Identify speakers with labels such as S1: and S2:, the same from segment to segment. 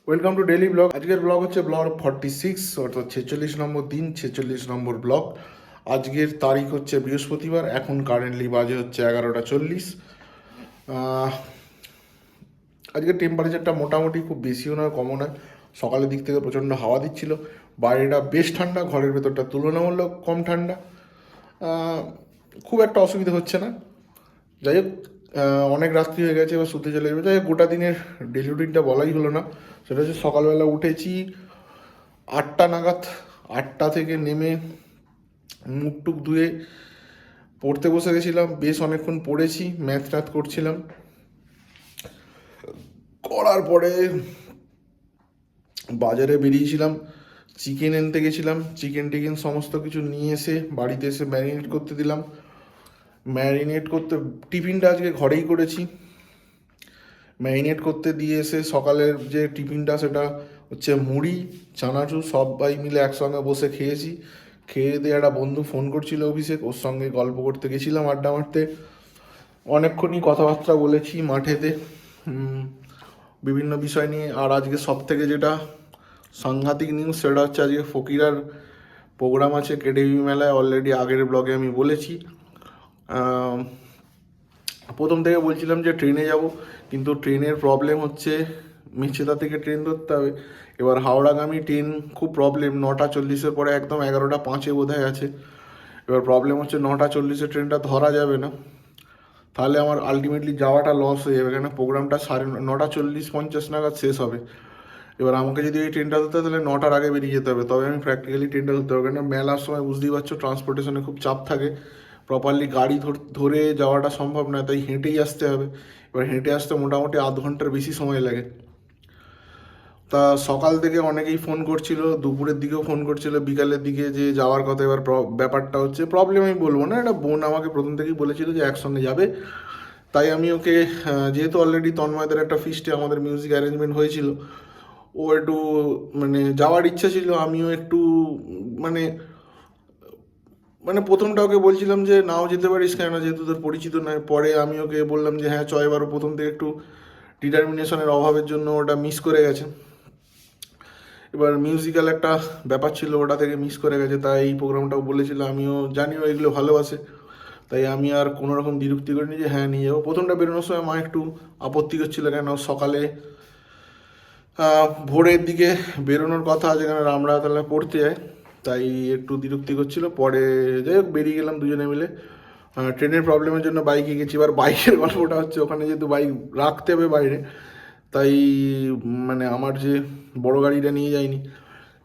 S1: Welcome to daily blog. আজকের blog হচ্ছে blog 46, অর্থাৎ 46 নম্বর দিন, 46 নম্বর ব্লগ। আজকের তারিখ হচ্ছে বৃহস্পতিবার। এখন কারেন্টলি বাজে হচ্ছে 11:40। আজকের টেম্পারেচারটা মোটামুটি খুব বেশিও নয় কমও নয়। সকালের দিক থেকে প্রচণ্ড হাওয়া দিচ্ছিল, বাইরেটা বেশ ঠান্ডা, ঘরের ভেতরটা তুলনামূলক কম ঠান্ডা। খুব একটা অসুবিধা হচ্ছে না। যাই হোক, অনেক রাত্রি হয়ে গেছে, এবার শুতে চলে যাবে। যাই হোক, গোটা দিনের ডেলি রুটিনটা বলাই হলো না। সেটা হচ্ছে সকালবেলা উঠেছি 8টা নাগাদ। 8টা থেকে নেমে মুখ টুক ধুয়ে পড়তে বসে গেছিলাম। বেশ অনেকক্ষণ পড়েছি, ম্যাথ করছিলাম। করার পরে বাজারে বেরিয়েছিলাম, চিকেন আনতে গেছিলাম। চিকেন টিকেন সমস্ত কিছু নিয়ে এসে বাড়িতে এসে ম্যারিনেট করতে দিলাম। ম্যারিনেট করতে টিফিনটা আজকে ঘরেই করেছি। ম্যারিনেট করতে দিয়ে এসে সকালের যে টিফিনটা সেটা হচ্ছে মুড়ি চানাচুর সবাই মিলে একসঙ্গে বসে খেয়েছি। খেয়ে দিয়ে একটা বন্ধু ফোন করছিল অভিষেক, ওর সঙ্গে গল্প করতে গেছিলাম আড্ডা মারতে। অনেকক্ষণই কথাবার্তা বলেছি মাঠেতে বিভিন্ন বিষয় নিয়ে। আর আজকে সব থেকে যেটা সাংঘাতিক নিউজ সেটা হচ্ছে আজকে ফকিরার প্রোগ্রাম আছে কেডিবি মেলায়। অলরেডি আগের ব্লগে আমি বলেছি। প্রথম থেকে বলছিলাম যে ট্রেনে যাব, কিন্তু ট্রেনের প্রবলেম হচ্ছে মেচেদা থেকে ট্রেন ধরতে হবে। এবার হাওড়াগামী ট্রেন খুব প্রবলেম, 9:40 পরে একদম 11:05 বোধহয় আছে। এবার প্রবলেম হচ্ছে 9:40 ট্রেনটা ধরা যাবে না, তাহলে আমার আলটিমেটলি যাওয়াটা লস হয়ে যাবে, কেন প্রোগ্রামটা 9:40-50 নাগাদ শেষ হবে। এবার আমাকে যদি এই ট্রেনটা ধরতে হয় তাহলে 9টার আগে বেরিয়ে যেতে হবে, তবে আমি প্র্যাকটিক্যালি ট্রেনটা ধরতে হবে। কেন মেলার সময় বুঝতেই পারছো ট্রান্সপোর্টেশনে খুব চাপ থাকে, প্রপারলি গাড়ি ধরে যাওয়াটা সম্ভব নয়, তাই হেঁটেই আসতে হবে। এবার হেঁটে আসতে মোটামুটি আধ ঘন্টার বেশি সময় লাগে। তা সকাল থেকে অনেকেই ফোন করছিল, দুপুরের দিকেও ফোন করছিল, বিকালের দিকে যে যাওয়ার কথা। এবার ব্যাপারটা হচ্ছে প্রবলেম আমি বলবো না, একটা বোন আমাকে প্রথম থেকেই বলেছিল যে একসঙ্গে যাবে। তাই আমি ওকে, যেহেতু অলরেডি তন্ময়দের একটা ফিস্টে আমাদের মিউজিক অ্যারেঞ্জমেন্ট হয়েছিল, ও একটু মানে যাওয়ার ইচ্ছা ছিল, আমিও একটু মানে মানে প্রথমটা ওকে বলছিলাম যে নাও যেতে পারিস, কেন যেহেতু তোর পরিচিত নয়। পরে আমি ওকে বললাম যে হ্যাঁ চ, এবারও প্রথম থেকে একটু ডিটারমিনেশনের অভাবের জন্য ওটা মিস করে গেছে। এবার মিউজিক্যাল একটা ব্যাপার ছিল, ওটা থেকে মিস করে গেছে। তাই এই প্রোগ্রামটাও বলেছিল, আমিও জানিও এগুলো ভালোবাসে, তাই আমি আর কোনো রকম বিরক্তি করিনি যে হ্যাঁ নিয়ে যাবো। প্রথমটা বেরোনোর সময় মা একটু আপত্তি করছিল, কেন সকালে ভোরের দিকে বেরোনোর কথা আছে, কেন রামরাতলা পড়তে যায়, তাই একটু বিরক্তি করছিল। পরে যাই হোক বেরিয়ে গেলাম দুজনে মিলে। ট্রেনের প্রবলেমের জন্য বাইকে গেছি। এবার বাইকের গল্পটা হচ্ছে, ওখানে যেহেতু বাইক রাখতে হবে বাইরে, তাই মানে আমার যে বড় গাড়িটা নিয়ে যাইনি।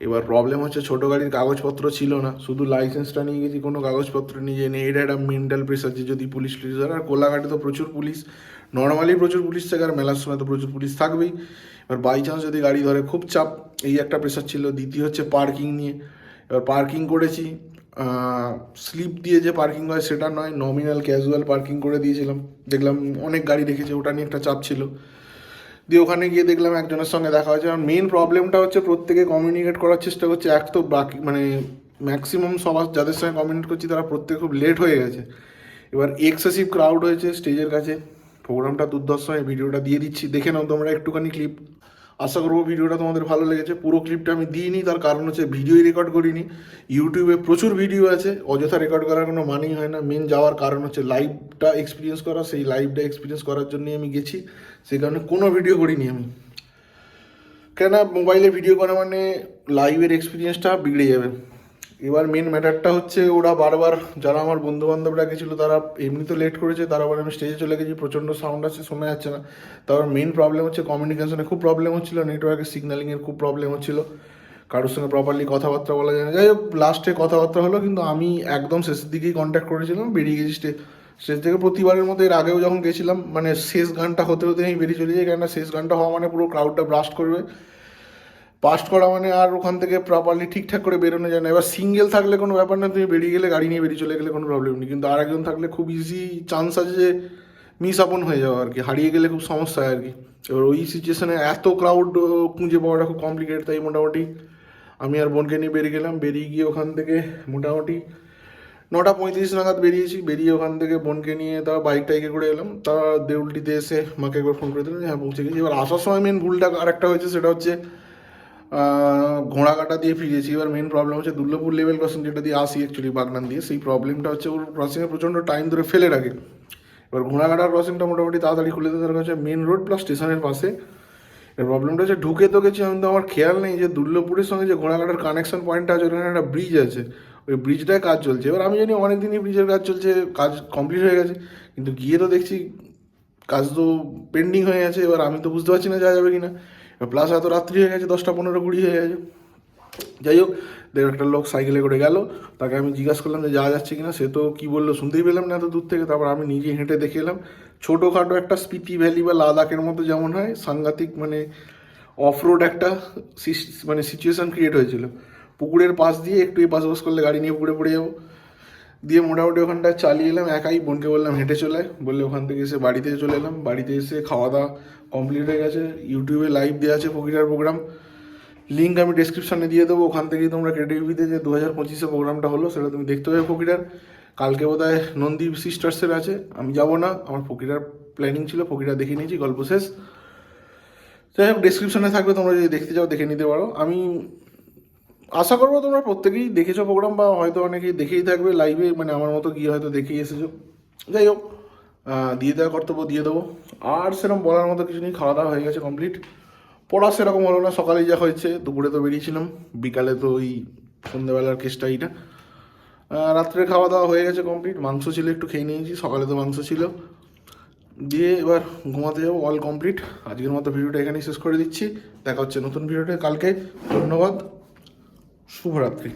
S1: এবার প্রবলেম হচ্ছে ছোটো গাড়ির কাগজপত্র ছিল না, শুধু লাইসেন্সটা নিয়ে গেছি, কোনো কাগজপত্র নিয়ে যাইনি। এটা একটা মেন্টাল প্রেশার যে যদি পুলিশ টুলিশ, আর কোলাঘাটে তো প্রচুর পুলিশ, নর্মালি প্রচুর পুলিশ থাকে, আর মেলার সময় তো প্রচুর পুলিশ থাকবেই। এবার বাই চান্স যদি গাড়ি ধরে খুব চাপ, এই একটা প্রেশার ছিল। দ্বিতীয় হচ্ছে পার্কিং নিয়ে। এবার পার্কিং করেছি, স্লিপ দিয়ে যে পার্কিং হয় সেটা নয়, নমিনাল ক্যাজুয়াল পার্কিং করে দিয়েছিলাম। দেখলাম অনেক গাড়ি রেখেছে, ওটা নিয়ে একটা চাপ ছিল। দিয়ে ওখানে গিয়ে দেখলাম একজনের সঙ্গে দেখা হয়েছে। আর মেন প্রবলেমটা হচ্ছে প্রত্যেকে কমিউনিকেট করার চেষ্টা করছে, এক তো বাকি মানে ম্যাক্সিমাম সবার যাদের সঙ্গে কমিউনিকেট করছি তারা প্রত্যেকে খুব লেট হয়ে গেছে। এবার এক্সেসিভ ক্রাউড হয়েছে স্টেজের কাছে। প্রোগ্রামটা দুর্ধর্ষ, ভিডিওটা দিয়ে দিচ্ছি, দেখে নাও তোমরা একটুখানি ক্লিপ। আশা করবো ভিডিওটা তোমাদের ভালো লেগেছে। পুরো ক্লিপটা আমি দিইনি, তার কারণ হচ্ছে ভিডিওই রেকর্ড করিনি। ইউটিউবে প্রচুর ভিডিও আছে, অযথা রেকর্ড করার কোনো মানেই হয় না। মেন যাওয়ার কারণ হচ্ছে লাইভটা এক্সপিরিয়েন্স করা, সেই লাইভটা এক্সপিরিয়েন্স করার জন্যই আমি গেছি। সেই কারণে কোনো ভিডিও করিনি আমি, কেন মোবাইলে ভিডিও করা মানে লাইভের এক্সপিরিয়েন্সটা বিগড়ে যাবে। এবার মেন ম্যাটারটা হচ্ছে ওরা বারবার, যারা আমার বন্ধুবান্ধবরা গেছিলো তারা এমনি তো লেট করেছে, তারপর আমি স্টেজে চলে গেছি, প্রচণ্ড সাউন্ড আসছে, শোনা যাচ্ছে না। তারপর মেন প্রবলেম হচ্ছে কমিউনিকেশনে খুব প্রবলেম হচ্ছিলো, নেটওয়ার্কের সিগন্যালিংয়ের খুব প্রবলেম হচ্ছিলো, কারোর সঙ্গে প্রপারলি কথাবার্তা বলা যায় না। যাই হোক লাস্টে কথাবার্তা হলো, কিন্তু আমি একদম শেষের দিকেই কন্ট্যাক্ট করেছিলাম, বেরিয়ে গেছি স্টেজ থেকে। প্রতিবারের মতো এর আগেও যখন গেছিলাম, মানে শেষ গানটা হতে হতে আমি বেরিয়ে চলে যাই, কেননা শেষ গানটা হওয়া মানে পুরো ক্রাউডটা ব্রাস্ট করবে, পাস্ট করা মানে আর ওখান থেকে প্রপারলি ঠিকঠাক করে বেরোনো যায় না। এবার সিঙ্গেল থাকলে কোনো ব্যাপার না, তুমি বেরিয়ে গেলে গাড়ি নিয়ে বেরিয়ে চলে গেলে কোনো প্রবলেম নেই, কিন্তু আরেকজন থাকলে খুব ইজি চান্স আছে যে মিস আপন হয়ে যাওয়া আর কি, হারিয়ে গেলে খুব সমস্যা হয় আর কি। এবার ওই সিচুয়েশানে এত ক্রাউড খুঁজে পাওয়াটা খুব কমপ্লিকেটেড, তাই মোটামুটি আমি আর বোনকে নিয়ে বেরিয়ে গেলাম। বেরিয়ে গিয়ে ওখান থেকে মোটামুটি 9:35 নাগাদ বেরিয়েছি, বেরিয়ে ওখান থেকে বোনকে নিয়ে তারপর বাইক টাইকে করে এলাম। তার দেউলটিতে এসে মাকে একবার ফোন করে দিলাম যে হ্যাঁ পৌঁছে গেছি। এবার আসার সময় মেন ভুলটা আরেকটা হয়েছে, সেটা হচ্ছে ঘোড়াঘাটা দিয়ে ফিরেছি। এবার মেন প্রবলেম হচ্ছে দুর্লভপুর লেভেল ক্রসিং, যেটা দিয়ে আসি অ্যাকচুয়ালি বাগনান দিয়ে, সেই প্রবলেমটা হচ্ছে ওর ক্রসিংয়ে প্রচণ্ড টাইম ধরে ফেলে রাখে। এবার ঘোড়াঘাটার ক্রসিংটা মোটামুটি তাড়াতাড়ি খুলে দেওয়ার কাছে মেন রোড প্লাস স্টেশনের পাশে। এর প্রবলেমটা হচ্ছে ঢুকে তো গেছি, আমি তো আমার খেয়াল নেই যে দুর্লভপুরের সঙ্গে যে ঘোড়াঘাটার কানেকশন পয়েন্টটা আছে ওখানে একটা ব্রিজ আছে, ওই ব্রিজটায় কাজ চলছে। এবার আমি জানি অনেক দিনই ব্রিজের কাজ চলছে, কাজ কমপ্লিট হয়ে গেছে, কিন্তু গিয়ে তো দেখছি কাজ তো পেন্ডিং হয়ে গেছে। এবার আমি তো বুঝতে পারছি না যাওয়া যাবে কি না। এবার প্লাস এত রাত্রি হয়ে গেছে, 10:15-20 হয়ে গেছে। যাই হোক, একটা লোক সাইকেলে করে গেল, তাকে আমি জিজ্ঞাসা করলাম যে যাওয়া যাচ্ছে কিনা। সে তো কী বললো শুনতেই পেলাম না এত দূর থেকে। তারপর আমি নিজে হেঁটে দেখে এলাম। ছোটোখাটো একটা স্পিতি ভ্যালি বা লাদাখের মতো যেমন হয়, সাংঘাতিক মানে অফরোড একটা মানে সিচুয়েশান ক্রিয়েট হয়েছিল। পুকুরের পাশ দিয়ে একটু এই পাশ বাস করলে গাড়ি নিয়ে পুকুরে পড়ে যাবো। দিয়ে মোটামুটি ওখানটায় চালিয়ে এলাম একাই, বোনকে বললাম হেঁটে চলে, বললে ওখান থেকে এসে বাড়িতে চলে এলাম। বাড়িতে এসে খাওয়া দাওয়া কমপ্লিট হয়ে গেছে। ইউটিউবে লাইভ দেওয়া আছে ফকিরার প্রোগ্রাম, লিঙ্ক আমি ডেসক্রিপশানে দিয়ে দেবো। ওখান থেকেই তোমরা ক্রিয়েটিভিতে যে 2025-এ প্রোগ্রামটা হলো সেটা তুমি দেখতে পাবে ফকিরার। কালকে বোধহয় নন্দী সিস্টার্সের আছে, আমি যাব না, আমার ফকিরার প্ল্যানিং ছিল, ফকিরা দেখে নিয়েছি, গল্প শেষ। যাই হোক, ডেসক্রিপশানে থাকবে, তোমরা যদি দেখতে চাও দেখে নিতে পারো। আমি আশা করবো তোমরা প্রত্যেকেই দেখেছো প্রোগ্রাম, বা হয়তো অনেকেই দেখেই থাকবে লাইভে, মানে আমার মতো গিয়ে হয়তো দেখেই এসেছো। যাই হোক, দিয়ে দেওয়া কর্তব্য দিয়ে দেবো। আর সেরকম বলার মতো কিছু নেই, খাওয়া দাওয়া হয়ে গেছে কমপ্লিট। পড়া সেরকম হলো না, সকালেই যা হয়েছে, দুপুরে তো বেরিয়েছিলাম, বিকালে তো ওই সন্ধ্যেবেলার কেসটা এইটা। রাত্রে খাওয়া দাওয়া হয়ে গেছে কমপ্লিট, মাংস ছিল একটু খেয়ে নিয়েছি, সকালে তো মাংস ছিল। দিয়ে এবার ঘুমাতে যাবো, অল কমপ্লিট। আজকের মতো ভিডিওটা এখানেই শেষ করে দিচ্ছি, দেখা হচ্ছে নতুন ভিডিওতে কালকে। ধন্যবাদ, শুভরাত্রি।